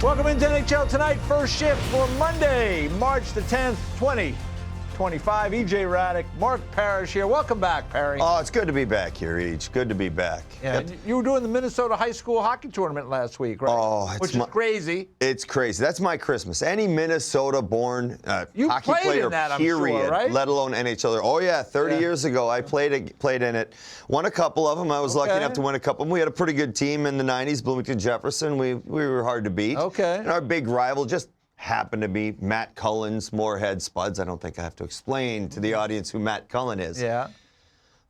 Welcome into NHL Tonight, first shift for Monday, March the 10th, 2025. EJ Raddick, Mark Parrish here. Welcome back, Parry. Oh, it's good to be back here, Each. Good to be back. Yeah, you were doing the Minnesota high school hockey tournament last week, right? Oh, which is crazy. It's crazy. That's my Christmas. Any Minnesota-born hockey player, in that, period, I'm sure, right? let alone NHL. Oh, yeah, 30 years ago, I played in it. Won a couple of them. I was lucky enough to win a couple of them. We had a pretty good team in the 90s, Bloomington Jefferson. We were hard to beat. Okay. And our big rival just happened to be Matt Cullen's Moorhead Spuds. I don't think I have to explain to the audience who Matt Cullen is. Yeah.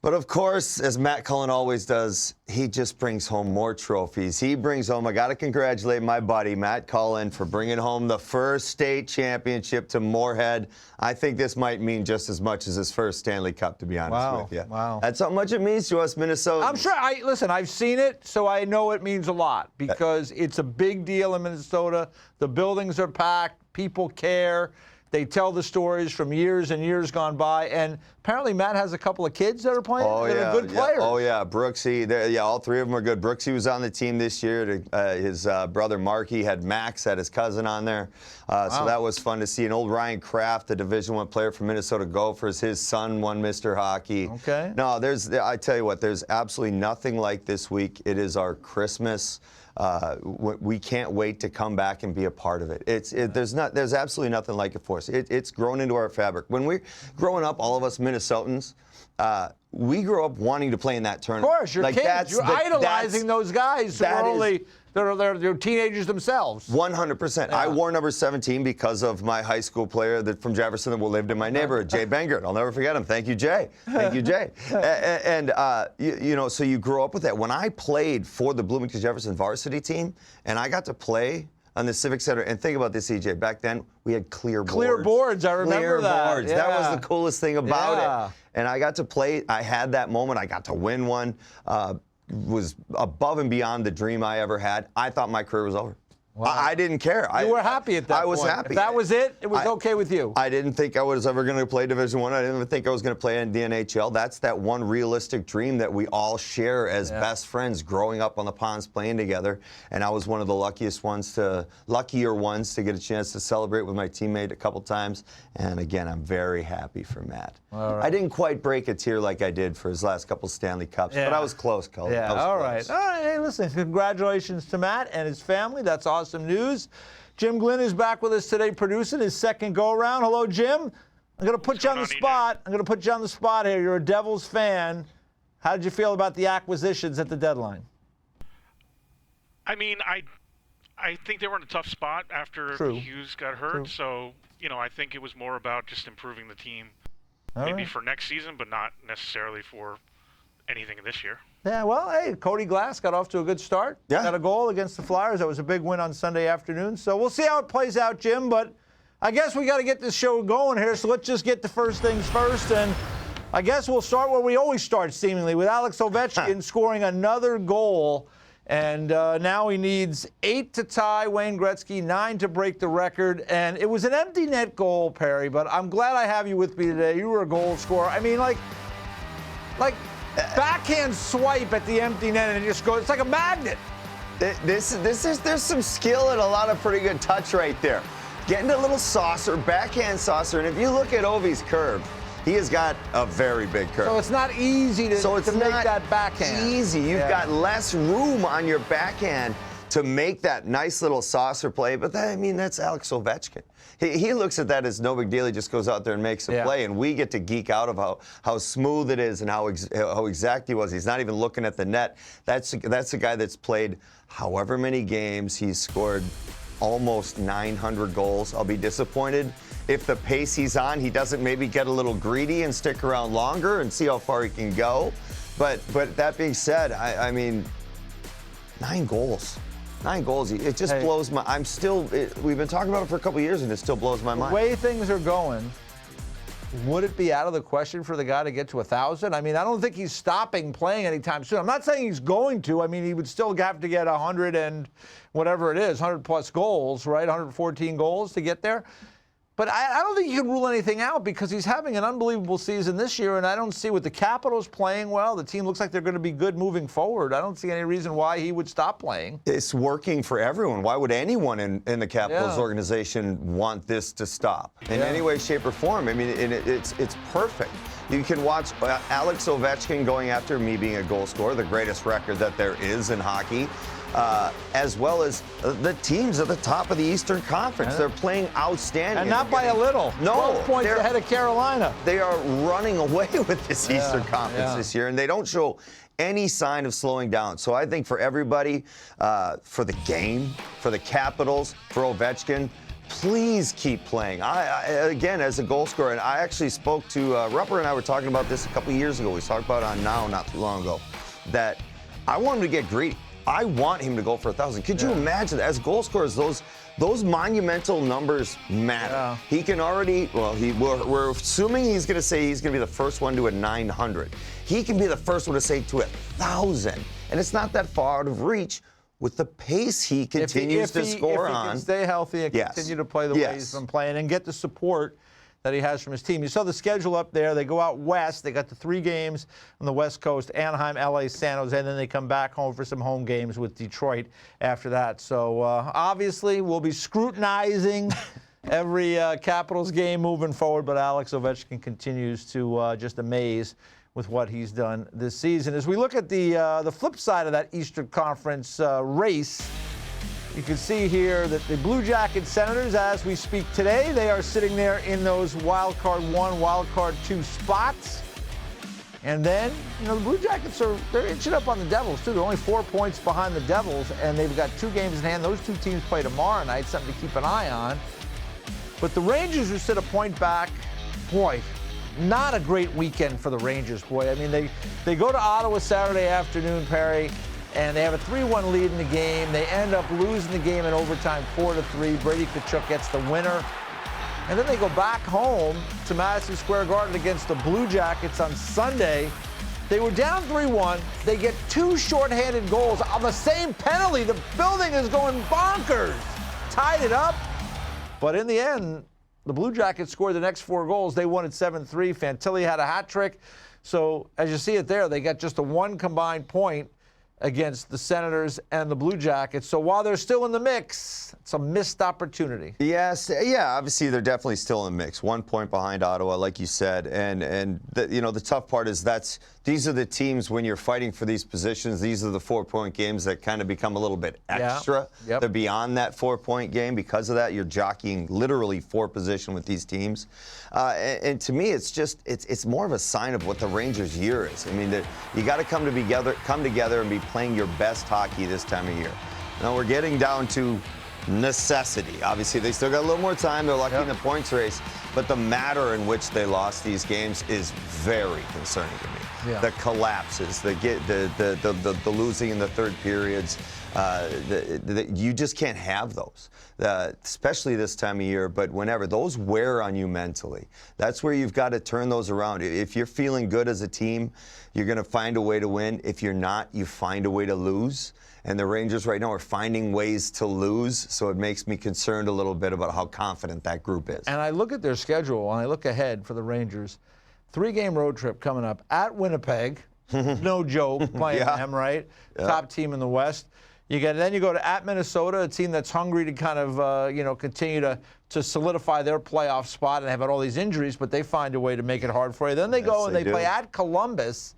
But of course, as Matt Cullen always does, he just brings home more trophies. He brings home, I got to congratulate my buddy, Matt Cullen, for bringing home the first state championship to Moorhead. I think this might mean just as much as his first Stanley Cup, to be honest with you. Wow. That's how much it means to us Minnesotans. I'm sure. Listen, I've seen it, so I know it means a lot because it's a big deal in Minnesota. The buildings are packed. People care. They tell the stories from years and years gone by, and apparently Matt has a couple of kids that are playing. They're good players. Oh yeah, Brooksy. All three of them are good. Brooksy was on the team this year. His brother Marky had Max, had his cousin on there, so that was fun to see. An old Ryan Kraft, the Division I player from Minnesota Gophers, his son won Mr. Hockey. Okay. No, I tell you what, there's absolutely nothing like this week. It is our Christmas. We can't wait to come back and be a part of it. There's absolutely nothing like it for us. It's grown into our fabric. When we're growing up, all of us Minnesotans, we grew up wanting to play in that tournament. Of course, you're kids. You're idolizing those guys who are they're teenagers themselves. 100%. Yeah. I wore number 17 because of my high school player from Jefferson that lived in my neighborhood, Jay Bengert. I'll never forget him. Thank you, Jay. Thank you, Jay. So you grow up with that. When I played for the Bloomington Jefferson varsity team, and I got to play on the Civic Center, and think about this, EJ, back then we had clear boards. Clear boards, I remember that. Clear boards. Yeah. That was the coolest thing about it. And I got to play. I had that moment. I got to win one. Was above and beyond the dream I ever had. I thought my career was over. Wow. I didn't care. You were happy at that point. I was happy. If that was it, it was okay with you. I didn't think I was ever going to play Division I. I didn't even think I was going to play in the NHL. That's that one realistic dream that we all share as best friends growing up on the ponds playing together. And I was one of the luckier ones to get a chance to celebrate with my teammate a couple times. And again, I'm very happy for Matt. All right. I didn't quite break a tear like I did for his last couple Stanley Cups, but I was close, Cullen. Yeah, all right. Hey, listen, congratulations to Matt and his family. That's awesome news. Jim Glynn is back with us today producing his second go-around. Hello, Jim. I'm going to put you on the spot. I'm going to put you on the spot here. You're a Devils fan. How did you feel about the acquisitions at the deadline? I mean, I think they were in a tough spot after Hughes got hurt. True. So, I think it was more about just improving the team for next season, but not necessarily for anything this year. Yeah, well, hey, Cody Glass got off to a good start. Yeah. Got a goal against the Flyers. That was a big win on Sunday afternoon. So we'll see how it plays out, Jim. But I guess we got to get this show going here. So let's just get the first things first. And I guess we'll start where we always start, seemingly, with Alex Ovechkin scoring another goal. And now he needs 8 to tie Wayne Gretzky, 9 to break the record. And it was an empty net goal, Perry, but I'm glad I have you with me today. You were a goal scorer. I mean, like backhand swipe at the empty net and it just goes, it's like a magnet. There's some skill and a lot of pretty good touch right there. Getting a little saucer, backhand saucer, and if you look at Ovi's curve, he has got a very big curve. So it's not easy to make that backhand. Easy. You've got less room on your backhand to make that nice little saucer play. But that's Alex Ovechkin. He looks at that as no big deal. He just goes out there and makes a play, and we get to geek out of how smooth it is and how exact he was. He's not even looking at the net. That's a guy that's played however many games. He's scored almost 900 goals. I'll be disappointed if the pace he's on, he doesn't maybe get a little greedy and stick around longer and see how far he can go. But that being said, I mean, 9 goals. 9 goals. It just blows my. We've been talking about it for a couple of years, and it still blows my mind. The way things are going, would it be out of the question for the guy to get to 1,000? I mean, I don't think he's stopping playing anytime soon. I'm not saying he's going to. I mean, he would still have to get 100 and whatever it is, 100 plus goals, right? 114 goals to get there. But I don't think you can rule anything out because he's having an unbelievable season this year, and I don't see with the Capitals playing well. The team looks like they're going to be good moving forward. I don't see any reason why he would stop playing. It's working for everyone. Why would anyone in the Capitals organization want this to stop in any way, shape, or form? I mean, it's perfect. You can watch Alex Ovechkin going after me being a goal scorer, the greatest record that there is in hockey. As well as the teams at the top of the Eastern Conference. They're playing outstanding. And not by a little. No. 12 points ahead of Carolina. They are running away with this Eastern Conference this year, and they don't show any sign of slowing down. So I think for everybody, for the game, for the Capitals, for Ovechkin, please keep playing. Again, as a goal scorer, and I actually spoke to, Rupper and I were talking about this a couple years ago. We talked about it on Now not too long ago, that I want him to get greedy. I want him to go for 1,000. Could you imagine, as goal scorers, those monumental numbers matter. Yeah. He can already, we're assuming he's going to say he's going to be the first one to a 900. He can be the first one to say to 1,000. And it's not that far out of reach with the pace he continues to score on. If he can stay healthy and continue to play the way he's been playing and get the support that he has from his team. You saw the schedule up there. They go out west. They got the 3 games on the West Coast, Anaheim, LA, San Jose, and then they come back home for some home games with Detroit after that. So obviously we'll be scrutinizing every Capitals game moving forward, but Alex Ovechkin continues to just amaze with what he's done this season. As we look at the flip side of that Eastern Conference race, you can see here that the Blue Jackets Senators, as we speak today, they are sitting there in those wild card 1, wild card 2 spots. And then, the Blue Jackets they're inching up on the Devils, too. They're only 4 points behind the Devils, and they've got 2 games in hand. Those 2 teams play tomorrow night, something to keep an eye on. But the Rangers, who sit a point back, boy, not a great weekend for the Rangers, boy. I mean, they go to Ottawa Saturday afternoon, Perry, and they have a 3-1 lead in the game. They end up losing the game in overtime 4-3. Brady Tkachuk gets the winner. And then they go back home to Madison Square Garden against the Blue Jackets on Sunday. They were down 3-1. They get 2 shorthanded goals on the same penalty. The building is going bonkers. Tied it up. But in the end, the Blue Jackets scored the next 4 goals. They won at 7-3. Fantilli had a hat trick. So as you see it there, they got just a 1 combined point against the Senators and the Blue Jackets. So while they're still in the mix, it's a missed opportunity. Yes, obviously they're definitely still in the mix. 1 point behind Ottawa, like you said. And the tough part is these are the teams when you're fighting for these positions, these are the 4-point games that kind of become a little bit extra. They're beyond that 4-point game. Because of that, you're jockeying literally for position with these teams. And to me, it's more of a sign of what the Rangers' year is. I mean, you got to come together and be playing your best hockey this time of year. Now we're getting down to necessity. Obviously, they still got a little more time. They're lucky in the points race, but the manner in which they lost these games is very concerning to me. The collapses, the losing in the third periods, you just can't have those, especially this time of year. But whenever those wear on you mentally, that's where you've got to turn those around. If you're feeling good as a team, you're going to find a way to win. If you're not, you find a way to lose. And the Rangers right now are finding ways to lose, so it makes me concerned a little bit about how confident that group is. And I look at their schedule, and I look ahead for the Rangers. 3-game road trip coming up at Winnipeg. No joke, playing them, right? Top team in the West. Then you go to at Minnesota, a team that's hungry to kind of continue to solidify their playoff spot, and have had all these injuries, but they find a way to make it hard for you. Then they go and they play at Columbus.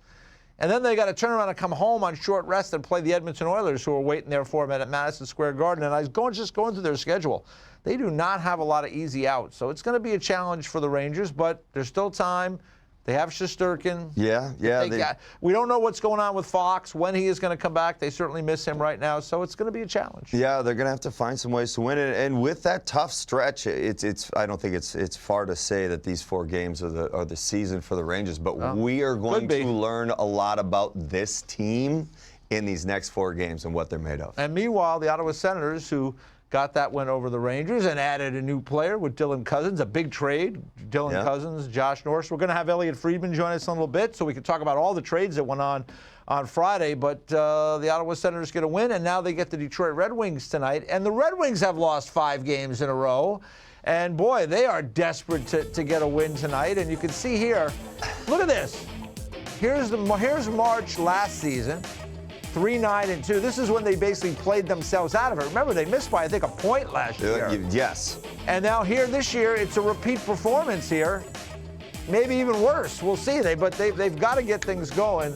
And then they got to turn around and come home on short rest and play the Edmonton Oilers, who are waiting there for them at Madison Square Garden. And I was just going through their schedule. They do not have a lot of easy outs. So it's going to be a challenge for the Rangers, but there's still time. They have Shesterkin. We don't know what's going on with Fox, when he is going to come back. They certainly miss him right now, so it's going to be a challenge. Yeah, they're going to have to find some ways to win it. And with that tough stretch, I don't think it's far to say that these 4 games are the season for the Rangers. But we are going to learn a lot about this team in these next 4 games and what they're made of. And meanwhile, the Ottawa Senators, who got that win over the Rangers and added a new player with Dylan Cousins, a big trade. Dylan Cousins, Josh Norris. We're going to have Elliotte Friedman join us in a little bit so we can talk about all the trades that went on Friday. But the Ottawa Senators get a win, and now they get the Detroit Red Wings tonight. And the Red Wings have lost 5 games in a row. And boy, they are desperate to get a win tonight. And you can see here, look at this. Here's March last season, 3-9-2. This is when they basically played themselves out of it. Remember, they missed by, I think, a point last year. Yes. And now here this year, it's a repeat performance here. Maybe even worse. We'll see. But they've got to get things going,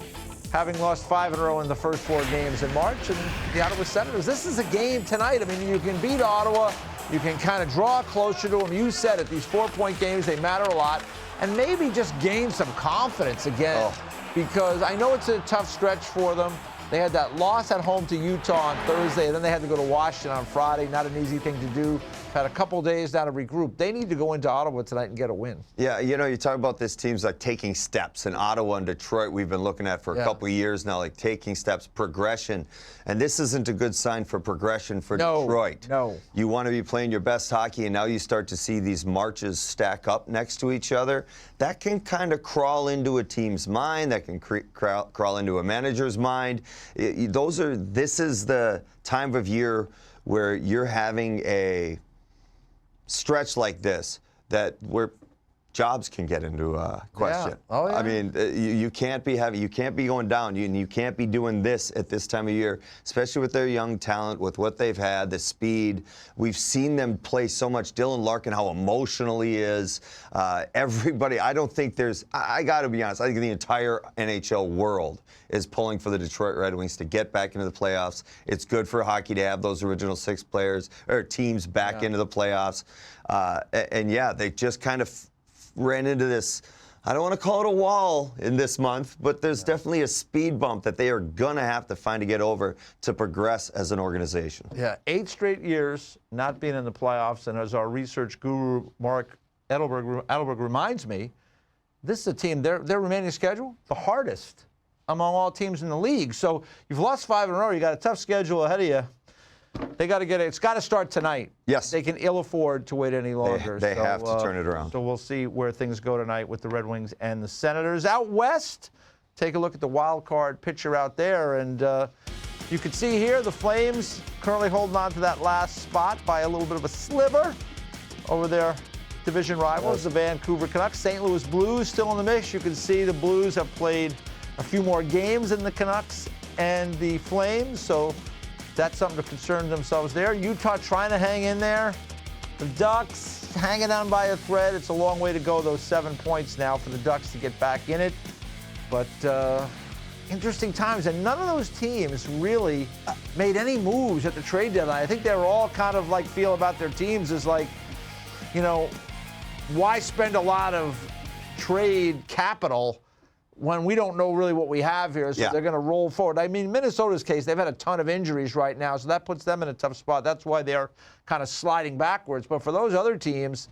having lost 5 in a row in the first 4 games in March. And the Ottawa Senators, this is a game tonight. I mean, you can beat Ottawa. You can kind of draw closer to them. You said it, these 4-point games, they matter a lot. And maybe just gain some confidence again, because I know it's a tough stretch for them. They had that loss at home to Utah on Thursday, and then they had to go to Washington on Friday. Not an easy thing to do. Had a couple days now to regroup. They need to go into Ottawa tonight and get a win. Yeah, you know, you talk about this team's like taking steps. In Ottawa and Detroit, we've been looking at for a couple of years now, like taking steps, progression. And this isn't a good sign for progression for Detroit. No. You want to be playing your best hockey, and now you start to see these marches stack up next to each other. That can kind of crawl into a team's mind. That can crawl into a manager's mind. This is the time of year where you're having a stretch like this where jobs can get into question. I mean, you can't be going down. You can't be doing this at this time of year, especially with their young talent, with what they've had, the speed. We've seen them play so much. Dylan Larkin, how emotional he is. Everybody, I don't think I got to be honest, I think the entire NHL world is pulling for the Detroit Red Wings to get back into the playoffs. It's good for hockey to have those original 6 players or teams back into the playoffs. They just kind of ran into this, I don't want to call it a wall in this month, but there's definitely a speed bump that they are going to have to find to get over to progress as an organization. Yeah, 8 straight years not being in the playoffs, and as our research guru, Mark Edelberg reminds me, this is a team, their remaining schedule, the hardest among all teams in the league. So you've lost 5 in a row. You got a tough schedule ahead of you. They got to get it. It's got to start tonight. Yes. They can ill afford to wait any longer. They have to turn it around. So we'll see where things go tonight with the Red Wings and the Senators. Out west, take a look at the wild card picture out there. And you can see here the Flames currently holding on to that last spot by a little bit of a sliver over their division rivals, the Vancouver Canucks. St. Louis Blues still in the mix. You can see the Blues have played a few more games than the Canucks and the Flames, so that's something to concern themselves there. Utah trying to hang in there. The Ducks hanging on by a thread. It's a long way to go, those 7 points now for the Ducks to get back in it. But interesting times, and none of those teams really made any moves at the trade deadline. I think they were all kind of like feel about their teams as like, you know, why spend a lot of trade capital when we don't know really what we have here, so they're going to roll forward. I mean, Minnesota's case, they've had a ton of injuries right now, so that puts them in a tough spot. That's why they're kind of sliding backwards. But for those other teams,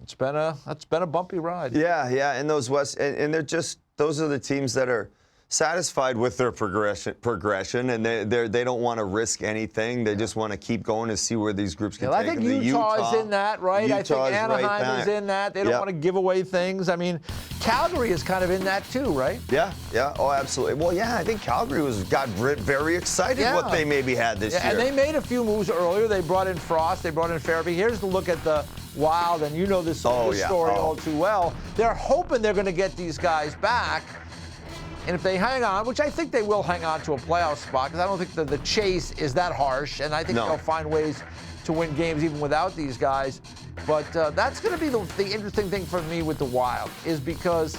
it's been a bumpy ride. Yeah, and those and they're just, those are the teams that are satisfied with their progression, and they don't want to risk anything. They just want to keep going to see where these groups can take them. I think Utah is in that, right? I think Anaheim is in that. They don't want to give away things. I mean, Calgary is kind of in that too, right? Yeah. Oh, absolutely. Well, yeah, I think Calgary got very excited what they maybe had this year. And they made a few moves earlier. They brought in Frost. They brought in Farabee. Here's the look at the Wild, and you know this story all too well. They're hoping they're going to get these guys back. And if they hang on, which I think they will hang on to a playoff spot, because I don't think the chase is that harsh, and I think they'll find ways to win games even without these guys. But that's going to be the interesting thing for me with the Wild, is because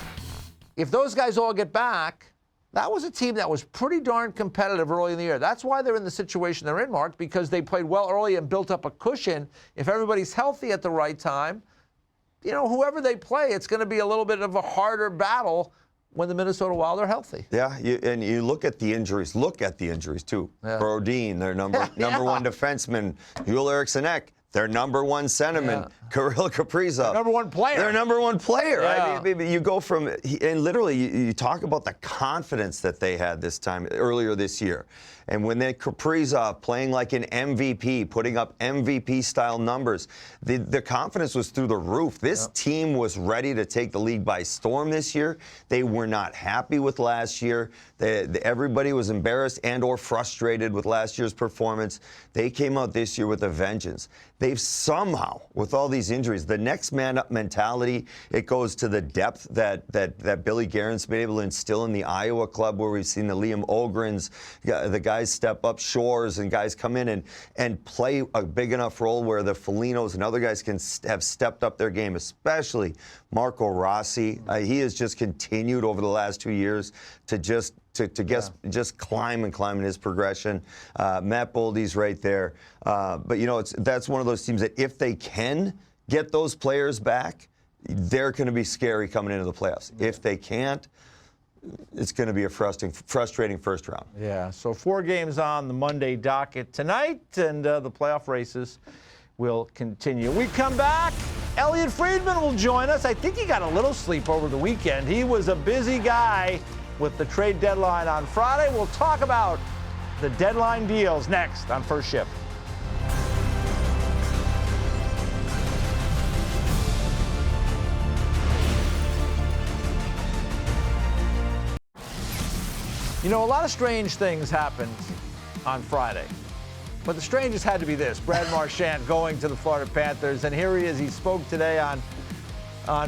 if those guys all get back, that was a team that was pretty darn competitive early in the year. That's why they're in the situation they're in, Mark, because they played well early and built up a cushion. If everybody's healthy at the right time, you know, whoever they play, it's going to be a little bit of a harder battle when the Minnesota Wild are healthy. Yeah, and you look at the injuries. Look at the injuries, too. Brodin, their number one defenseman. Joel Eriksson Ek, their number one centerman. Kirill Kaprizov. Number one player. Their number one player. I mean, you go from, and literally, you talk about the confidence that they had this time, earlier this year. And when they Kaprizov playing like an MVP, putting up MVP-style numbers, the confidence was through the roof. This team was ready to take the league by storm this year. They were not happy with last year. Everybody was embarrassed and or frustrated with last year's performance. They came out this year with a vengeance. they've somehow, with all these injuries, the next man up mentality, it goes to the depth that Billy Guerin's been able to instill in the Iowa club, where we've seen the Liam Ogrens, the guys step up, Shores, and guys come in and play a big enough role where the Folignos and other guys can have stepped up their game, especially Marco Rossi. He has just continued over the last 2 years to just climb in his progression. Matt Boldy's right there. But, you know, that's one of those teams that if they can get those players back, they're going to be scary coming into the playoffs. If they can't, it's going to be a frustrating first round. Yeah, so 4 games on the Monday docket tonight, and the playoff races will continue. We come back. Elliotte Friedman will join us. I think he got a little sleep over the weekend. He was a busy guy with the trade deadline on Friday. We'll talk about the deadline deals next on First Shift. You know, a lot of strange things happened on Friday. But the strangest had to be this: Brad Marchand going to the Florida Panthers. And here he is. He spoke today on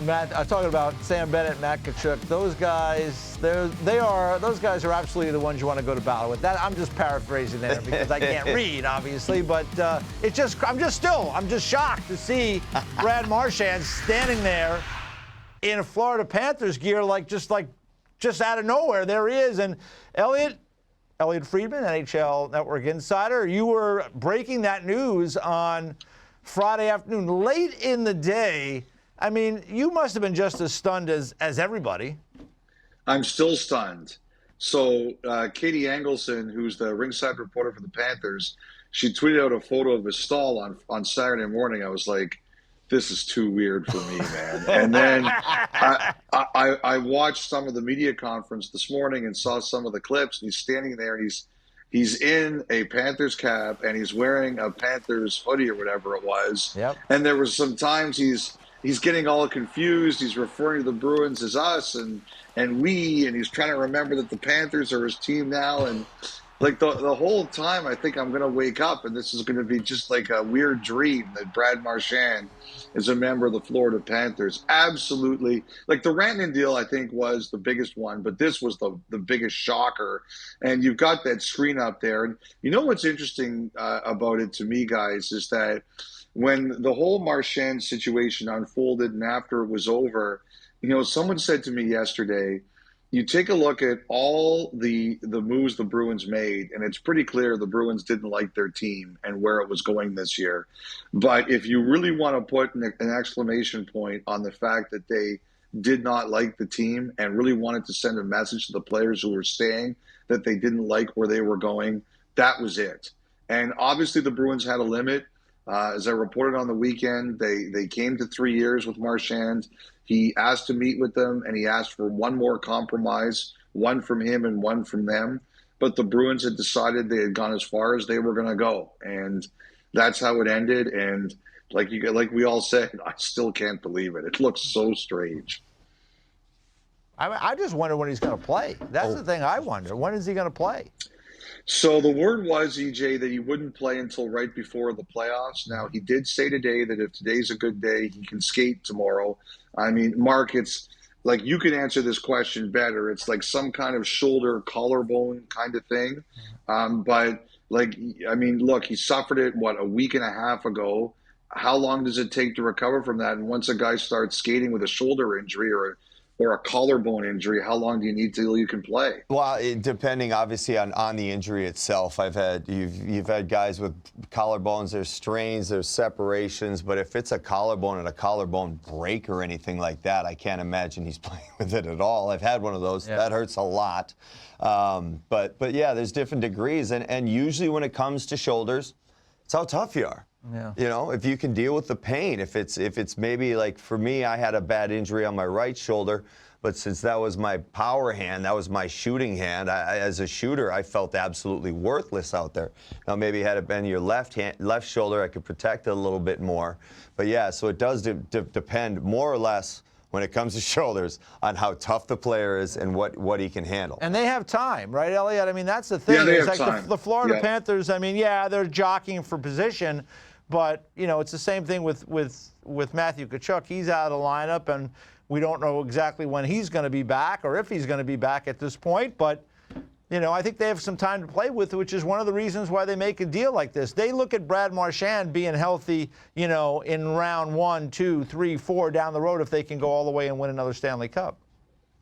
Matt, talking about Sam Bennett, Matt Tkachuk. Those guys, those guys are absolutely the ones you want to go to battle with. That I'm just paraphrasing there because I can't read, obviously. But I'm just shocked to see Brad Marchand standing there in a Florida Panthers gear, just out of nowhere. There he is. And Elliotte Friedman, NHL Network insider, you were breaking that news on Friday afternoon, late in the day. I mean, you must have been just as stunned as everybody. I'm still stunned. So Katie Engelson, who's the ringside reporter for the Panthers, she tweeted out a photo of his stall on Saturday morning. I was like, this is too weird for me, man. And then I watched some of the media conference this morning and saw some of the clips. And he's standing there. He's in a Panthers cap and he's wearing a Panthers hoodie or whatever it was. Yep. And there was some times he's getting all confused. He's referring to the Bruins as us and we, and he's trying to remember that the Panthers are his team now. And like the whole time, I think I'm going to wake up and this is going to be just like a weird dream that Brad Marchand is a member of the Florida Panthers. Absolutely. Like the Rantanen deal, I think, was the biggest one, but this was the biggest shocker. And you've got that screen up there. And you know what's interesting about it to me, guys, is that when the whole Marchand situation unfolded and after it was over, you know, someone said to me yesterday, you take a look at all the moves the Bruins made, and it's pretty clear the Bruins didn't like their team and where it was going this year. But if you really want to put an exclamation point on the fact that they did not like the team and really wanted to send a message to the players who were staying that they didn't like where they were going, that was it. And obviously the Bruins had a limit. As I reported on the weekend, they came to 3 years with Marchand. He asked to meet with them, and he asked for one more compromise, one from him and one from them. But the Bruins had decided they had gone as far as they were going to go, and that's how it ended. And like we all said, I still can't believe it. It looks so strange. I just wonder when he's going to play. That's the thing I wonder. When is he going to play? So the word was, EJ, that he wouldn't play until right before the playoffs. Now, he did say today that if today's a good day, he can skate tomorrow. I mean, Mark, it's like you can answer this question better. It's like some kind of shoulder, collarbone kind of thing. But, like, I mean, look, he suffered it, a week and a half ago. How long does it take to recover from that? And once a guy starts skating with a shoulder injury or a collarbone injury, how long do you need till you can play? Well, depending obviously on the injury itself. You've had guys with collarbones, there's strains, there's separations, but if it's a collarbone and a collarbone break or anything like that, I can't imagine he's playing with it at all. I've had one of those. Yeah. That hurts a lot. But yeah, there's different degrees, and usually when it comes to shoulders, it's how tough you are. Yeah. You know, if you can deal with the pain, if it's maybe like for me, I had a bad injury on my right shoulder, but since that was my power hand, that was my shooting hand, as a shooter, I felt absolutely worthless out there. Now maybe had it been your left shoulder, I could protect it a little bit more. But yeah, so it does depend more or less when it comes to shoulders on how tough the player is and what he can handle. And they have time, right, Elliotte? I mean, that's the thing. Yeah, they it's have like time. The Florida Panthers, I mean, yeah, they're jockeying for position, but it's the same thing with Matthew Tkachuk. He's out of the lineup, and we don't know exactly when he's going to be back or if he's going to be back at this point. But I think they have some time to play with, which is one of the reasons why they make a deal like this. They look at Brad Marchand being healthy, in round 1, 2, 3, 4 down the road if they can go all the way and win another Stanley Cup.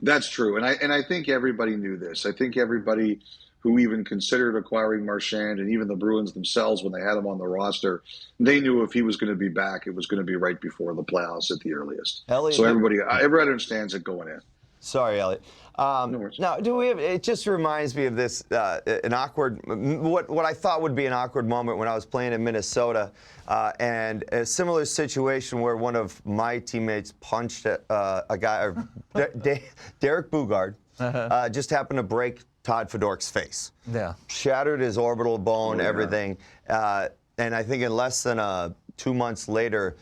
That's true, and I think everybody knew this. I think everybody who even considered acquiring Marchand, and even the Bruins themselves when they had him on the roster, they knew if he was going to be back, it was going to be right before the playoffs at the earliest. Elliotte, so everybody understands it going in. Sorry, Elliotte. Now, do we have? It just reminds me of this an awkward, what I thought would be an awkward moment when I was playing in Minnesota, and a similar situation where one of my teammates punched a guy, Derek Bugard, just happened to break Todd Fedoruk's face. Yeah, shattered his orbital bone, everything, and I think in less than 2 months later,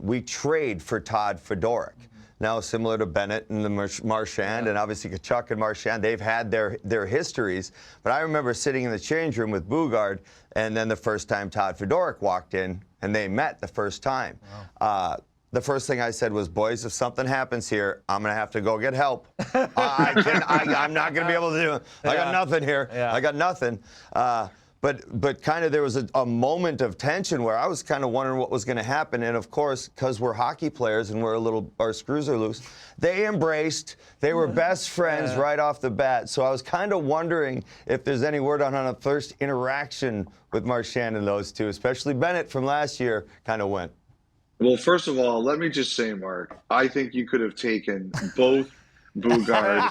we trade for Todd Fedoruk. Now, similar to Bennett and the Marchand, and obviously Tkachuk and Marchand, they've had their histories. But I remember sitting in the change room with Bugard, and then the first time Todd Fedoruk walked in, and they met the first time. Wow. The first thing I said was, boys, if something happens here, I'm going to have to go get help. I'm not going to be able to do it. I got nothing here. Yeah. I got nothing. But kind of there was a moment of tension where I was kind of wondering what was going to happen. And, of course, because we're hockey players and our screws are loose, they embraced. They were best friends right off the bat. So I was kind of wondering if there's any word on a first interaction with Marchand and those two, especially Bennett from last year kind of went. Well, first of all, let me just say, Mark, I think you could have taken both Bugard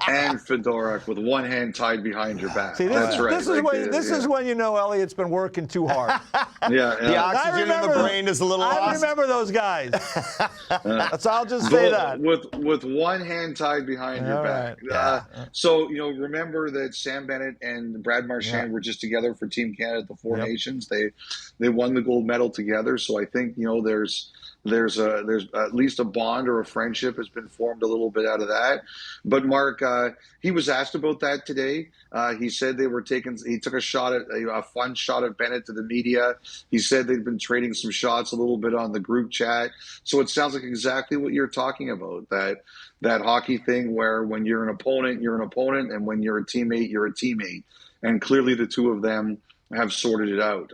and Fedoruk with one hand tied behind your back. See, That's right. This is when Elliott's been working too hard. The oxygen in the brain is a little lost. I remember those guys. So I'll just say that. With one hand tied behind your back. Right. So, remember that Sam Bennett and Brad Marchand were just together for Team Canada at the Four Nations. They won the gold medal together. So I think, there's at least a bond or a friendship has been formed a little bit out of that. But Mark, he was asked about that today. He said he took a fun shot at Bennett to the media. He said they've been trading some shots a little bit on the group chat. So it sounds like exactly what you're talking about, that hockey thing where when you're an opponent, you're an opponent, and when you're a teammate, you're a teammate. And clearly the two of them have sorted it out.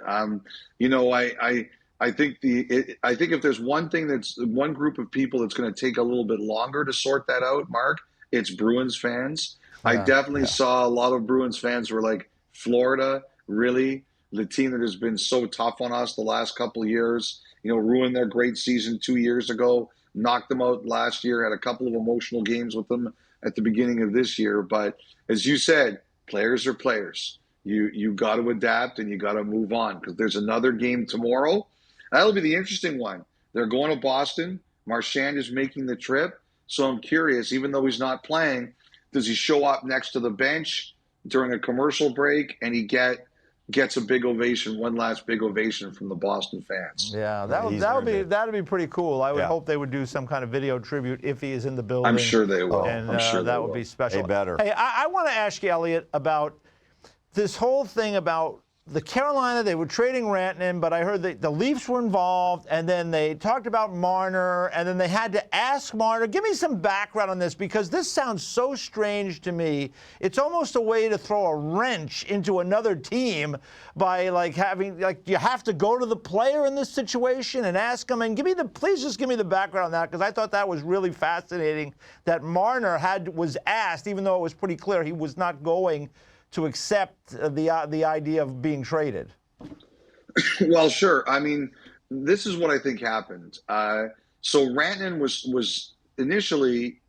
I think if there's one group of people that's going to take a little bit longer to sort that out, Mark, it's Bruins fans. I definitely saw a lot of Bruins fans who were like, Florida, really? The team that has been so tough on us the last couple of years, ruined their great season 2 years ago, knocked them out last year, had a couple of emotional games with them at the beginning of this year. But as you said, players are players. You got to adapt and you got to move on because there's another game tomorrow. That'll be the interesting one. They're going to Boston. Marchand is making the trip. So I'm curious, even though he's not playing, does he show up next to the bench during a commercial break and he gets a big ovation, one last big ovation from the Boston fans? Yeah, that'd be pretty cool. I would hope they would do some kind of video tribute if he is in the building. I'm sure they will. And I'm sure that would be special. They better. Hey, I want to ask you, Elliotte, about this whole thing about the Carolina. They were trading Rantanen, but I heard that the Leafs were involved, and then they talked about Marner, and then they had to ask Marner. Give me some background on this, because this sounds so strange to me. It's almost a way to throw a wrench into another team by you have to go to the player in this situation and ask him. And please just give me the background on that, because I thought that was really fascinating that Marner was asked, even though it was pretty clear he was not going to accept the idea of being traded. Well, sure. I mean, this is what I think happened. So Rantanen was initially,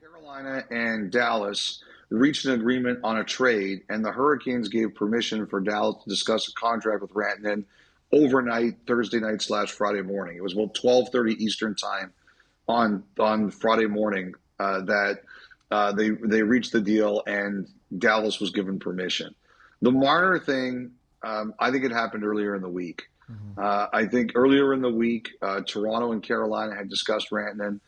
Carolina and Dallas reached an agreement on a trade, and the Hurricanes gave permission for Dallas to discuss a contract with Rantanen overnight, Thursday night / Friday morning. It was about 12:30 Eastern time on Friday morning that they reached the deal, and Dallas was given permission. The Marner thing, I think it happened earlier in the week. I think earlier in the week, Toronto and Carolina had discussed Rantanen,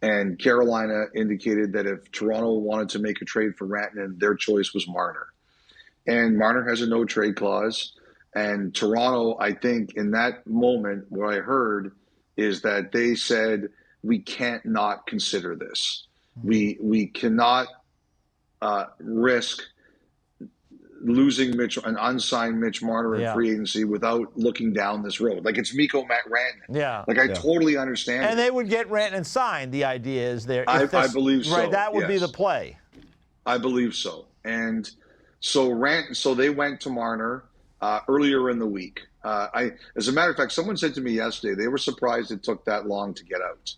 and Carolina indicated that if Toronto wanted to make a trade for Rantanen, their choice was Marner. And Marner has a no-trade clause, And Toronto, I think in that moment, what I heard is that they said, we can't not consider this. We cannot risk losing an unsigned Mitch Marner in free agency without looking down this road. Like, it's Mikko Rantanen. Yeah. Like, I totally understand. And they would get Rantanen signed. The idea is there. I believe so. Right, that would be the play. I believe so. And so they went to Marner earlier in the week. As a matter of fact, someone said to me yesterday they were surprised it took that long to get out.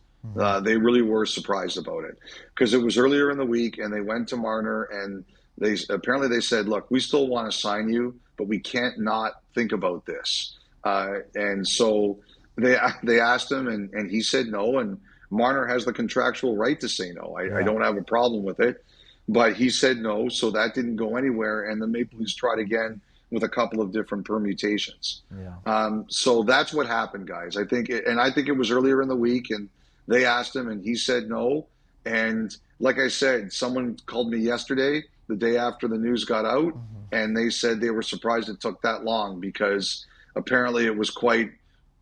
They really were surprised about it because it was earlier in the week, and they went to Marner, and they said, look, we still want to sign you, but we can't not think about this. And so they asked him, and he said no, and Marner has the contractual right to say no. I don't have a problem with it, but he said no, so that didn't go anywhere, and the Maple Leafs tried again with a couple of different permutations. So that's what happened, guys. I think it was earlier in the week, and they asked him, and he said no. And like I said, someone called me yesterday, the day after the news got out, and they said they were surprised it took that long because apparently it was quite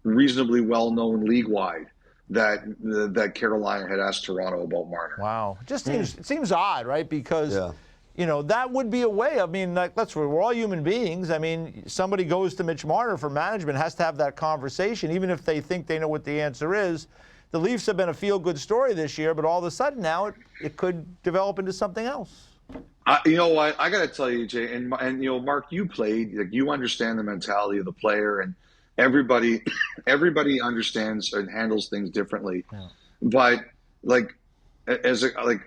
reasonably well-known league-wide that Carolina had asked Toronto about Marner. Wow. It seems odd, right? Because, that would be a way. I mean, like, we're all human beings. I mean, somebody goes to Mitch Marner for management, has to have that conversation, even if they think they know what the answer is. The Leafs have been a feel-good story this year, but all of a sudden now it could develop into something else. You know what? I got to tell you, Jay, and Mark, you played. Like, you understand the mentality of the player, and everybody understands and handles things differently. Yeah. But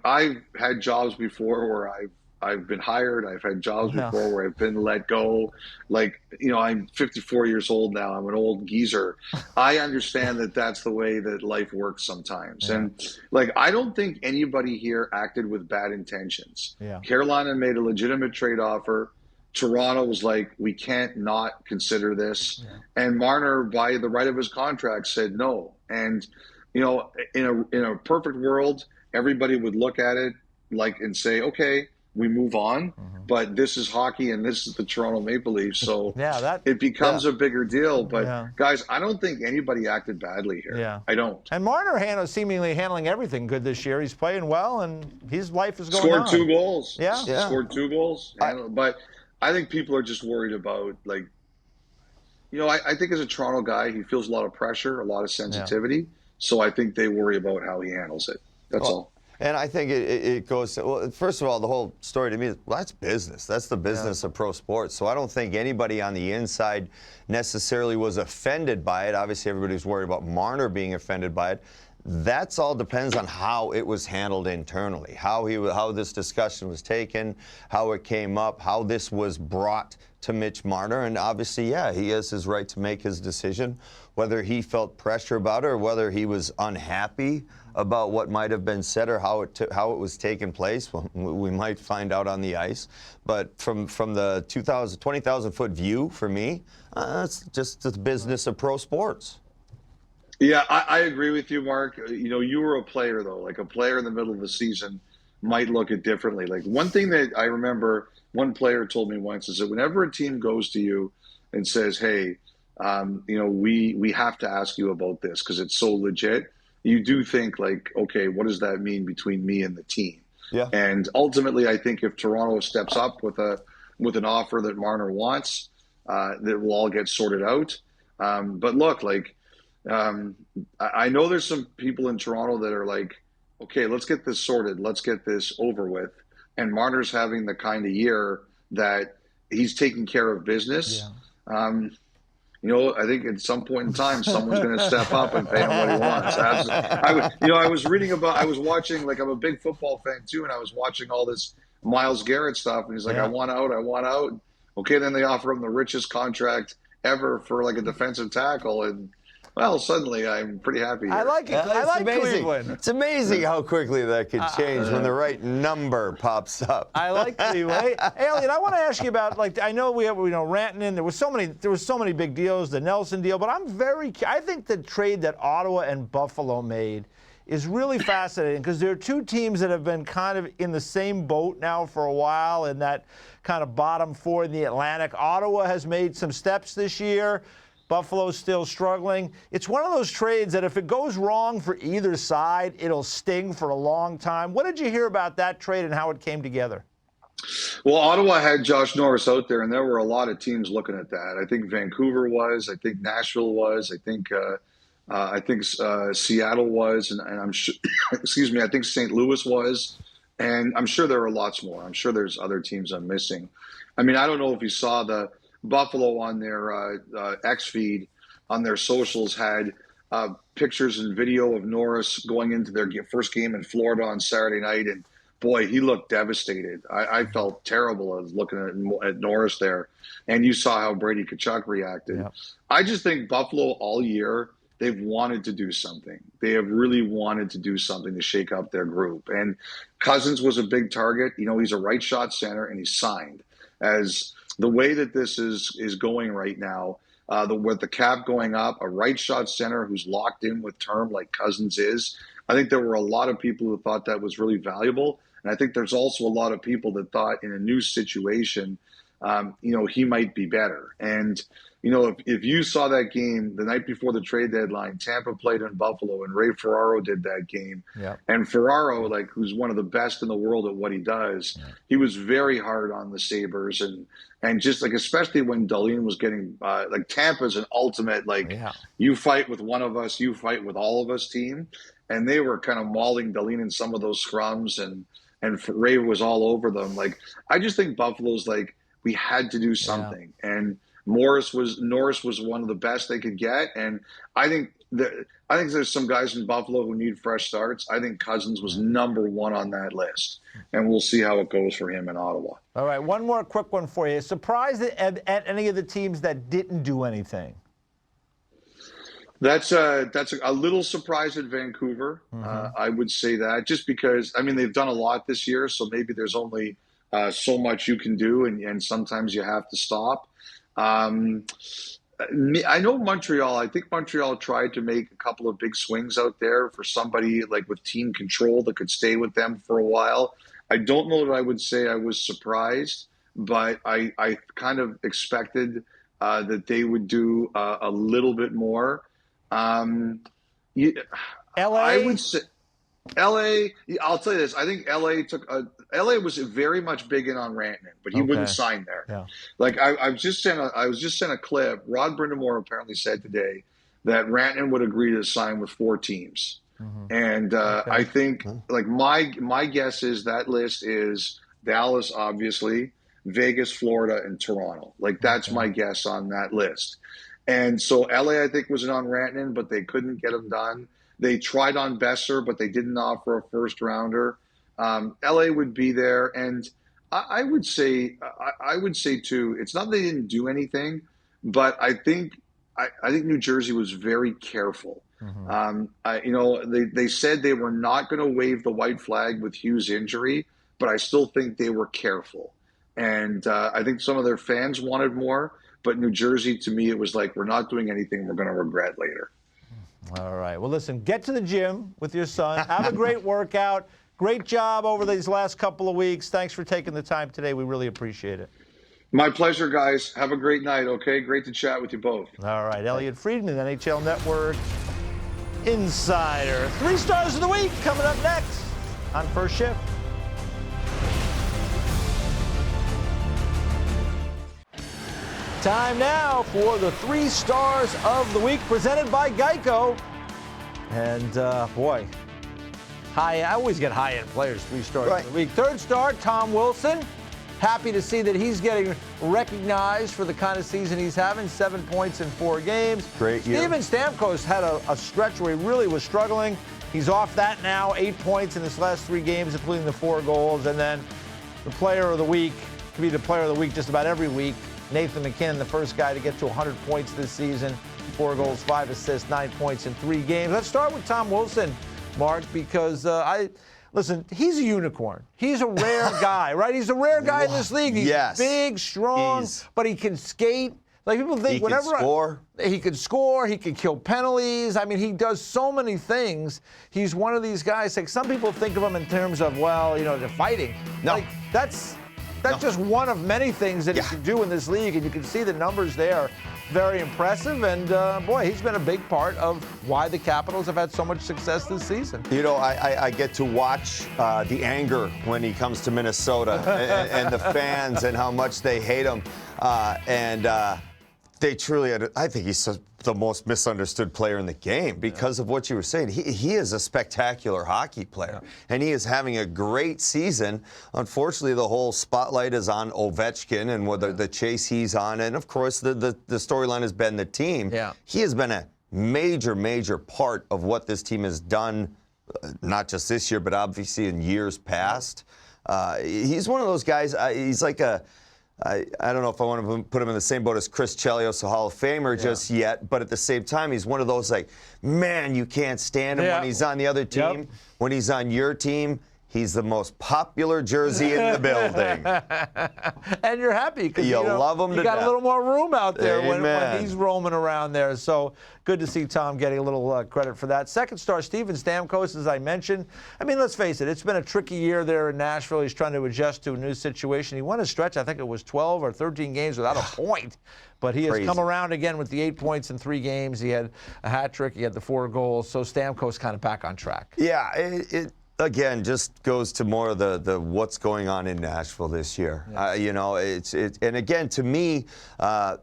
I've had jobs before where I've been hired. I've had jobs before where I've been let go. I'm 54 years old now. I'm an old geezer. I understand that that's the way that life works sometimes. Yeah. And I don't think anybody here acted with bad intentions. Yeah. Carolina made a legitimate trade offer. Toronto was like, we can't not consider this. Yeah. And Marner, by the right of his contract, said no. And, in a perfect world, everybody would look at it and say, okay, we move on, but this is hockey and this is the Toronto Maple Leafs, so it becomes a bigger deal. But guys, I don't think anybody acted badly here. Yeah. I don't. And Marner seemingly handling everything good this year. He's playing well, and his life is going on. Scored 2 goals. Yeah. Scored 2 goals. But I think people are just worried about, I think as a Toronto guy, he feels a lot of pressure, a lot of sensitivity. Yeah. So I think they worry about how he handles it. That's all. And I think it goes to, well, first of all, the whole story to me is, that's business. That's the business of pro sports. So I don't think anybody on the inside necessarily was offended by it. Obviously, everybody's worried about Marner being offended by it. That's all depends on how it was handled internally, how this discussion was taken, how it came up, how this was brought to Mitch Marner. And obviously, he has his right to make his decision, whether he felt pressure about it or whether he was unhappy about what might have been said or how it was taking place. Well, we might find out on the ice. But from the 20,000-foot view, for me, that's just the business of pro sports. Yeah, I agree with you, Mark. You were a player, though. Like, a player in the middle of the season might look at differently. Like, one thing that I remember one player told me once is that whenever a team goes to you and says, hey, we have to ask you about this because it's so legit, you do think okay, what does that mean between me and the team? Yeah. And ultimately, I think if Toronto steps up with an offer that Marner wants, that will all get sorted out. But look, I know there's some people in Toronto that are like, okay, let's get this sorted. Let's get this over with. And Marner's having the kind of year that he's taking care of business. Yeah. I think at some point in time, someone's going to step up and pay him what he wants. I was watching, I'm a big football fan too, and I was watching all this Myles Garrett stuff, and he's like, I want out. Okay, then they offer him the richest contract ever for a defensive tackle, and well, suddenly I'm pretty happy here. I like it. I like Cleveland. It's amazing how quickly that could change when the right number pops up. I like Cleveland. Hey, Elliotte, I want to ask you about, I know we have, Rantanen. There was so many big deals, the Nelson deal, but I think the trade that Ottawa and Buffalo made is really fascinating because there are two teams that have been kind of in the same boat now for a while in that kind of bottom four in the Atlantic. Ottawa has made some steps this year. Buffalo's still struggling. It's one of those trades that if it goes wrong for either side, it'll sting for a long time. What did you hear about that trade and how it came together? Well, Ottawa had Josh Norris out there, and there were a lot of teams looking at that. I think Vancouver was. I think Nashville was. I think Seattle was, and I'm sure. Excuse me. I think St. Louis was, and I'm sure there are lots more. I'm sure there's other teams I'm missing. I mean, I don't know if you saw the Buffalo on their X feed, on their socials, had pictures and video of Norris going into their first game in Florida on Saturday night, and boy, he looked devastated. I felt terrible as looking at Norris there, and you saw how Brady Tkachuk reacted. Yep. I just think Buffalo all year, they've wanted to do something. They have really wanted to do something to shake up their group, and Cousins was a big target. You know, he's a right shot center, and he's signed. As the way that this is going right now, with the cap going up, a right shot center who's locked in with term like Cousins is, I think there were a lot of people who thought that was really valuable. And I think there's also a lot of people that thought in a new situation, he might be better. And, if you saw that game the night before the trade deadline, Tampa played in Buffalo and Ray Ferraro did that game. Yeah. And Ferraro, who's one of the best in the world at what he does, he was very hard on the Sabres. And just especially when Dahlin was getting, Tampa's an ultimate, you fight with one of us, you fight with all of us team. And they were kind of mauling Dahlin in some of those scrums, and Ray was all over them. I just think Buffalo's we had to do something. Yeah. And Norris was one of the best they could get. And I think there's some guys in Buffalo who need fresh starts. I think Cousins was number one on that list. And we'll see how it goes for him in Ottawa. All right, one more quick one for you. Surprised at any of the teams that didn't do anything? That's a little surprise at Vancouver. I would say that just because, they've done a lot this year, so maybe there's only so much you can do, and sometimes you have to stop. I know Montreal. I think Montreal tried to make a couple of big swings out there for somebody with team control that could stay with them for a while. I don't know that I would say I was surprised, but I kind of expected that they would do a little bit more. LA? I would say LA. I'll tell you this. I think LA was very much big in on Rantanen, but he wouldn't sign there. Yeah. I was just sent a clip. Rod Brindamore apparently said today that Rantanen would agree to sign with 4 teams. And I think my guess is that list is Dallas, obviously, Vegas, Florida, and Toronto. That's my guess on that list. And so LA, I think, was in on Rantanen, but they couldn't get him done. They tried on Besser, but they didn't offer a first rounder. LA would be there, and I would say too. It's not that they didn't do anything, but I think New Jersey was very careful. They said they were not going to wave the white flag with Hughes' injury, but I still think they were careful. And I think some of their fans wanted more. But New Jersey, to me, it was we're not doing anything we're going to regret later. All right. Well, listen, get to the gym with your son. Have a great workout. Great job over these last couple of weeks. Thanks for taking the time today. We really appreciate it. My pleasure, guys. Have a great night, okay? Great to chat with you both. All right. Elliotte Friedman, NHL Network Insider. 3 stars of the week coming up next on First Shift. Time now for the 3 stars of the week presented by Geico. And boy, I always get high-end players 3 stars of the week. 3rd star, Tom Wilson. Happy to see that he's getting recognized for the kind of season he's having. 7 points in 4 games. Great year. Steven Stamkos had a stretch where he really was struggling. He's off that now. 8 points in his last 3 games, including the 4 goals. And then the player of the week could be the player of the week just about every week. Nathan McKinnon, the first guy to get to 100 points this season. 4 goals, 5 assists, 9 points in 3 games. Let's start with Tom Wilson, Mark, because listen, he's a unicorn. He's a rare guy, right? He's a rare guy in this league. He's big, strong, but he can skate. Like people think he could score. He could score, he could kill penalties. I mean, he does so many things. He's one of these guys, like some people think of him in terms of, well, they're fighting. No. Like, that's just one of many things that he can do in this league, and you can see the numbers there. Very impressive, and boy, he's been a big part of why the Capitals have had so much success this season. I get to watch the anger when he comes to Minnesota and the fans and how much they hate him. They truly, I think he's the most misunderstood player in the game because of what you were saying. He is a spectacular hockey player, and he is having a great season. Unfortunately, the whole spotlight is on Ovechkin and whether the chase he's on, and of course, the storyline has been the team. Yeah. He has been a major part of what this team has done, not just this year, but obviously in years past. He's one of those guys, he's like I don't know if I want to put him in the same boat as Chris Chelios, a Hall of Famer, just yet, but at the same time, he's one of those like, man, you can't stand him when he's on the other team. Yep. When he's on your team, he's the most popular jersey in the building. And you're happy because you love him to you got death. a little more room out there when he's Amen. roaming around there. So good to see Tom getting a little credit for that. Second star, Steven Stamkos, as I mentioned. I mean, let's face it, it's been a tricky year there in Nashville. He's trying to adjust to a new situation. He won a stretch, I think it was 12 or 13 games without a point. But he has come around again with the 8 points in 3 games. He had a hat trick. He had the 4 goals. So Stamkos kind of back on track. Yeah, it again just goes to more of the what's going on in Nashville this year. And again, to me,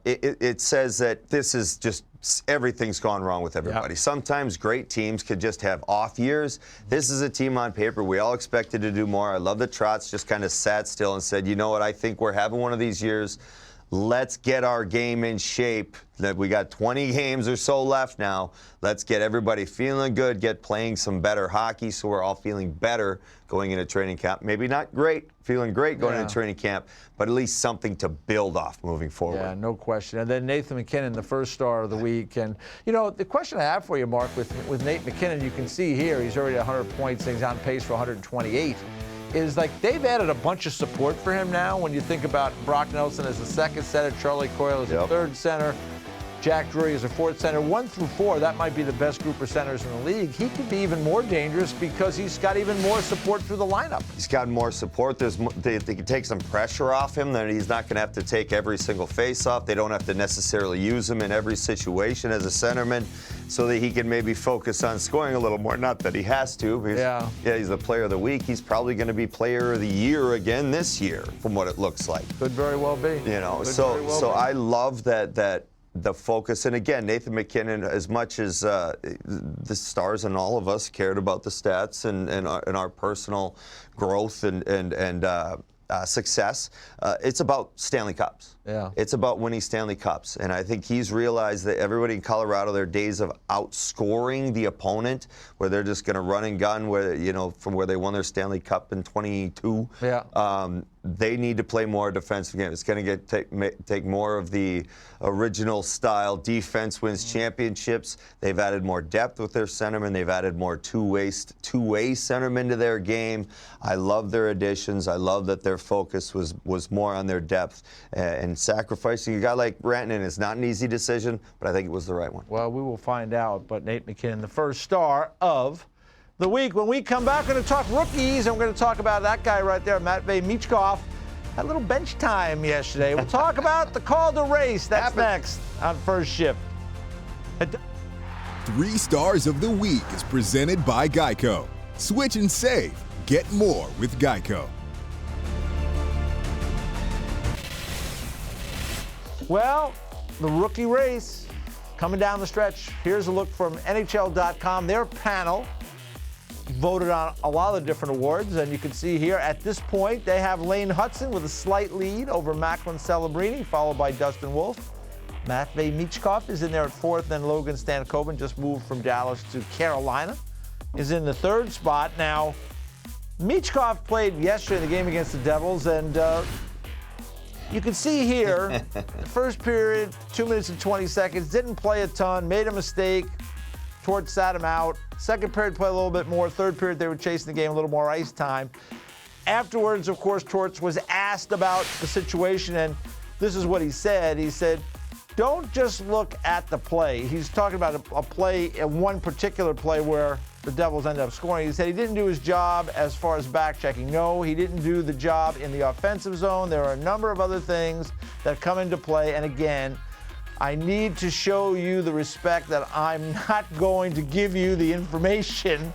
it says that this is just everything's gone wrong with everybody. Yep. Sometimes great teams could just have off years. This is a team on paper we all expected to do more. I love that Trotz just kind of sat still and said, you know what, I think we're having one of these years. Let's get our game in shape. That we got 20 games or so left now. Let's get everybody feeling good, get playing some better hockey so we're all feeling better going into training camp. Maybe not feeling great going into training camp, but at least something to build off moving forward. Yeah, no question. And then Nathan MacKinnon, the first star of the week. And, the question I have for you, Mark, with Nate MacKinnon, you can see here he's already at 100 points. He's on pace for 128. Is like they've added a bunch of support for him now. When you think about Brock Nelson as the second center, Charlie Coyle as the third center, Jack Drury as a fourth center, 1 through 4, that might be the best group of centers in the league. He could be even more dangerous because he's got even more support through the lineup. He's got more support. They can take some pressure off him. That he's not going to have to take every single face-off. They don't have to necessarily use him in every situation as a centerman, so that he can maybe focus on scoring a little more. Not that he has to, because he's the player of the week. He's probably going to be player of the year again this year, from what it looks like. Could very well be. So I love that the focus. And again, Nathan MacKinnon, as much as the Stars and all of us cared about the stats and our personal growth and success, it's about Stanley Cups. Yeah. It's about winning Stanley Cups. And I think he's realized that everybody in Colorado, their days of outscoring the opponent, where they're just going to run and gun, from where they won their Stanley Cup in 22. Yeah. They need to play more defensive game. It's going to take more of the original style. Defense wins championships. They've added more depth with their centermen. They've added more two-way centermen to their game. I love their additions. I love that their focus was more on their depth. And sacrificing a guy like Rantanen is not an easy decision, but I think it was the right one. Well, we will find out. But Nate MacKinnon, the first star of the week. When we come back, we're going to talk rookies, and we're going to talk about that guy right there, Matvei Michkov. Had a little bench time yesterday. We'll talk about the call to race. That's next on First Shift. 3 Stars of the Week is presented by Geico. Switch and save. Get more with Geico. Well, the rookie race coming down the stretch. Here's a look from NHL.com. Their panel voted on a lot of different awards, and you can see here at this point they have Lane Hudson with a slight lead over Macklin Celebrini, followed by Dustin Wolf. Matvei Michkov is in there at 4th, then Logan Stankoven, just moved from Dallas to Carolina, is in the 3rd spot. Now, Michkov played yesterday in the game against the Devils, and you can see here, the first period, 2 minutes and 20 seconds, didn't play a ton, made a mistake. Torts sat him out. Second period, played a little bit more. Third period, they were chasing the game, a little more ice time. Afterwards, of course, Torts was asked about the situation, and this is what he said. He said, don't just look at the play. He's talking about a play, one particular play where the Devils ended up scoring. He said he didn't do his job as far as back checking. No, he didn't do the job in the offensive zone. There are a number of other things that come into play. And again, I need to show you the respect that I'm not going to give you the information.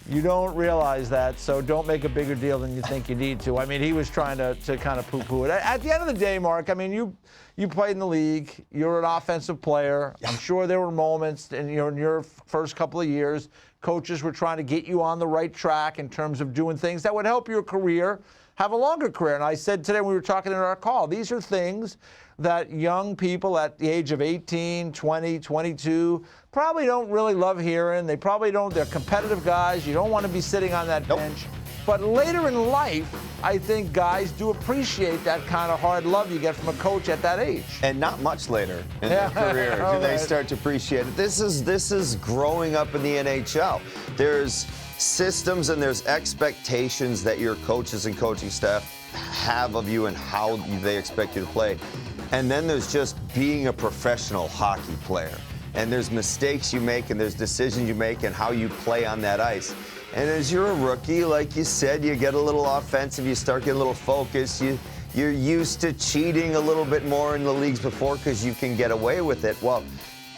You don't realize that, so don't make a bigger deal than you think you need to. I mean, he was trying to kind of poo-poo it. At the end of the day, Mark, I mean, you played in the league. You're an offensive player. I'm sure there were moments in your first couple of years, coaches were trying to get you on the right track in terms of doing things that would help your career have a longer career. And I said today when we were talking in our call, these are things that young people at the age of 18, 20, 22 probably don't really love hearing. They probably don't. They're competitive guys. You don't want to be sitting on that bench. But later in life, I think guys do appreciate that kind of hard love you get from a coach at that age. And not much later in their career do they start to appreciate it. This is growing up in the NHL. There's systems and there's expectations that your coaches and coaching staff have of you and how they expect you to play. And then there's just being a professional hockey player. And there's mistakes you make and there's decisions you make and how you play on that ice. And as you're a rookie, like you said, you get a little offensive, you start getting a little focused, you're used to cheating a little bit more in the leagues before because you can get away with it. Well,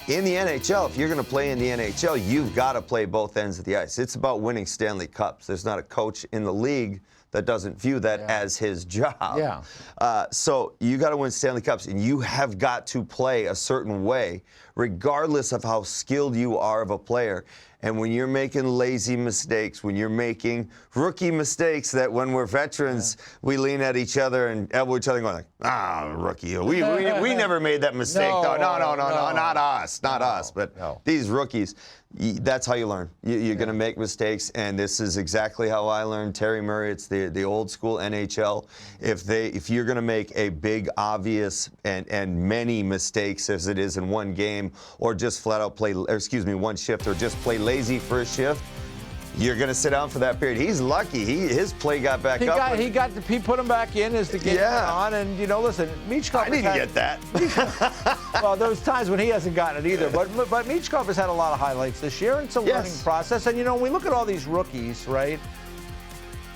in the NHL, if you're going to play in the NHL, you've got to play both ends of the ice. It's about winning Stanley Cups. There's not a coach in the league that doesn't view that as his job. Yeah. So you got to win Stanley Cups, and you have got to play a certain way, regardless of how skilled you are of a player. And when you're making lazy mistakes, when you're making rookie mistakes that when we're veterans, we lean at each other and elbow each other and go rookie. We never made that mistake. No, not us. But these rookies, that's how you learn. You're going to make mistakes, and this is exactly how I learned. Terry Murray, it's the old school NHL. If you're going to make a big, obvious, and many mistakes as it is in one game, or just flat out one shift, or just play lazy for a shift, you're going to sit down for that period. He's lucky. His play got back up. He put him back in as the game went on. And, listen, Michkov I didn't get that. Well, there's times when he hasn't gotten it either. But Michkov has had a lot of highlights this year. It's a learning process. And, when we look at all these rookies, right?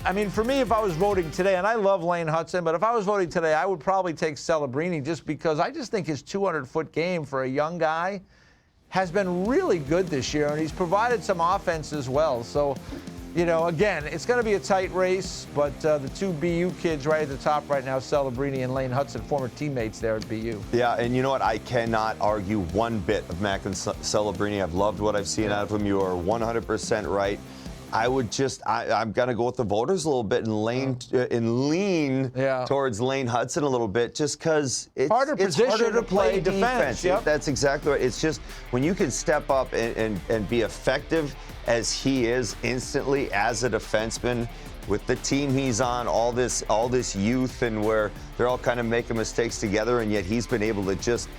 I mean, for me, if I was voting today, and I love Lane Hutson, but if I was voting today, I would probably take Celebrini just because I just think his 200-foot game for a young guy has been really good this year, and he's provided some offense as well. So, again, it's going to be a tight race, but the two BU kids right at the top right now, Celebrini and Lane Hutson, former teammates there at BU. Yeah, and you know what? I cannot argue one bit of Mac and Celebrini. I've loved what I've seen out of him. You are 100% right. I'm going to go with the voters a little bit and lean towards Lane Hutson a little bit, just because it's harder to play defense. Yep. That's exactly right. It's just when you can step up and be effective as he is instantly as a defenseman with the team he's on, all this youth, and where they're all kind of making mistakes together, and yet he's been able to just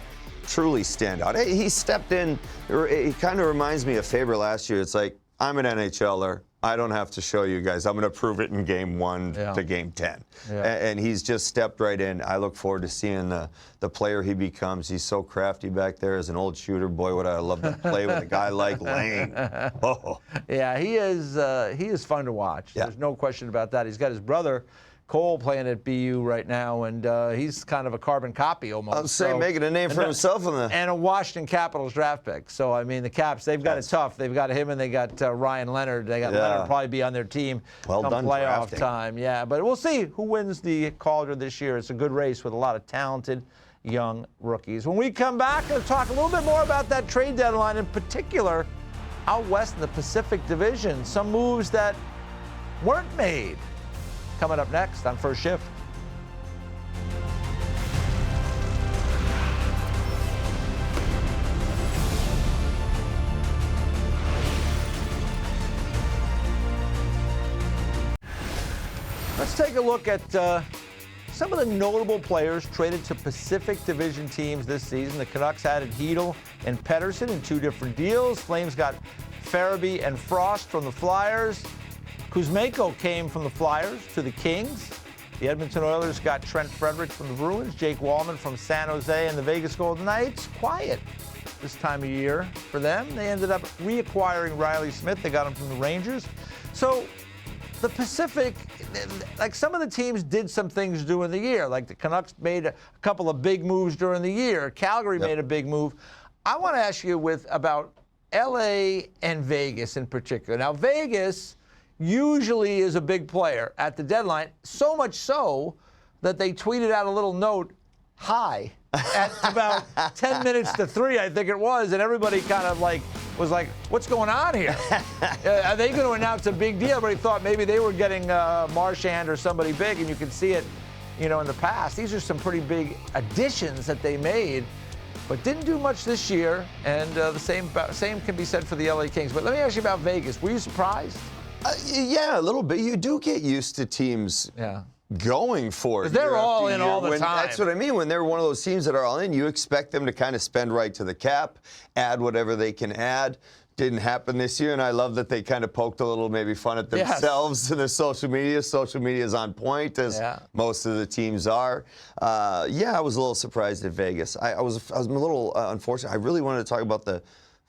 truly stand out. He stepped in. It kind of reminds me of Faber last year. It's like, I'm an NHLer. I don't have to show you guys. I'm going to prove it in game 1 to game 10. Yeah. And he's just stepped right in. I look forward to seeing the player he becomes. He's so crafty back there as an old shooter. Boy, would I love to play with a guy like Lane. Oh. Yeah, he is fun to watch. Yeah. There's no question about that. He's got his brother Cole playing at BU right now, and he's kind of a carbon copy almost. I'll say making a name for himself and a Washington Capitals draft pick. So, I mean, the Caps, they've got it tough. They've got him and they got Ryan Leonard. They got Leonard probably be on their team come playoff time. Yeah, but we'll see who wins the Calder this year. It's a good race with a lot of talented young rookies. When we come back, we'll talk a little bit more about that trade deadline, in particular out west in the Pacific Division. Some moves that weren't made. Coming up next on First Shift. Let's take a look at some of the notable players traded to Pacific Division teams this season. The Canucks added Hedel and Pettersson in 2 different deals. Flames got Farabee and Frost from the Flyers. Kuzmenko came from the Flyers to the Kings. The Edmonton Oilers got Trent Frederick from the Bruins, Jake Wallman from San Jose, and the Vegas Golden Knights. Quiet this time of year for them. They ended up reacquiring Riley Smith. They got him from the Rangers. So the Pacific, like some of the teams did some things during the year. Like the Canucks made a couple of big moves during the year. Calgary made a big move. I want to ask you about LA and Vegas in particular. Now, Vegas usually is a big player at the deadline, so much so that they tweeted out a little note, "Hi," at about 10 minutes to 3, I think it was, and everybody kind of was like, what's going on here? Are they going to announce a big deal? Everybody thought maybe they were getting Marchand or somebody big, and you can see it, in the past. These are some pretty big additions that they made, but didn't do much this year, and the same can be said for the LA Kings. But let me ask you about Vegas. Were you surprised? Yeah, a little bit. You do get used to teams going for it. They're all in all the time. That's what I mean. When they're one of those teams that are all in, you expect them to kind of spend right to the cap, add whatever they can add. Didn't happen this year, and I love that they kind of poked a little maybe fun at themselves to their social media. Social media is on point, as most of the teams are. I was a little surprised at Vegas. I was a little unfortunate. I really wanted to talk about the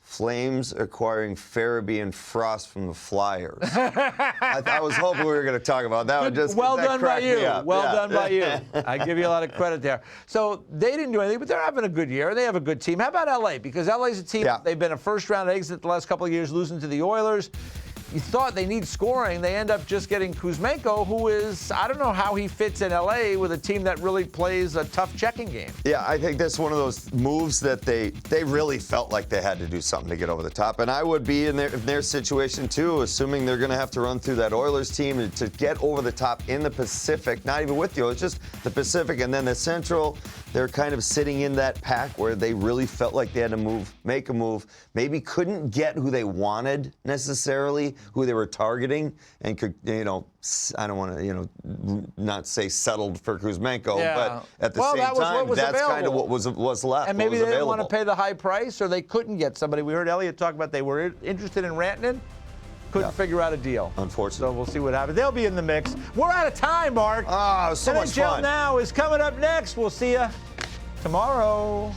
Flames acquiring Farabee and Frost from the Flyers. I was hoping we were going to talk about that one. Well done by you. Well done by you. I give you a lot of credit there. So they didn't do anything, but they're having a good year. They have a good team. How about LA? Because LA's a team, they've been a first-round exit the last couple of years, losing to the Oilers. You thought they need scoring. They end up just getting Kuzmenko, who is, I don't know how he fits in L.A. with a team that really plays a tough checking game. Yeah, I think that's one of those moves that they really felt like they had to do something to get over the top. And I would be in their situation, too, assuming they're going to have to run through that Oilers team to get over the top in the Pacific, not even with the Oilers, just the Pacific. And then the Central, they're kind of sitting in that pack where they really felt like they had to make a move, maybe couldn't get who they wanted necessarily, who they were targeting, and could, I don't want to, not say settled for Kuzmenko, but at the same time, that's kind of what was left. And maybe they didn't want to pay the high price, or they couldn't get somebody. We heard Elliotte talk about they were interested in Rantanen, couldn't figure out a deal. Unfortunately. So we'll see what happens. They'll be in the mix. We're out of time, Mark. So much fun. NHL Now is coming up next. We'll see you tomorrow.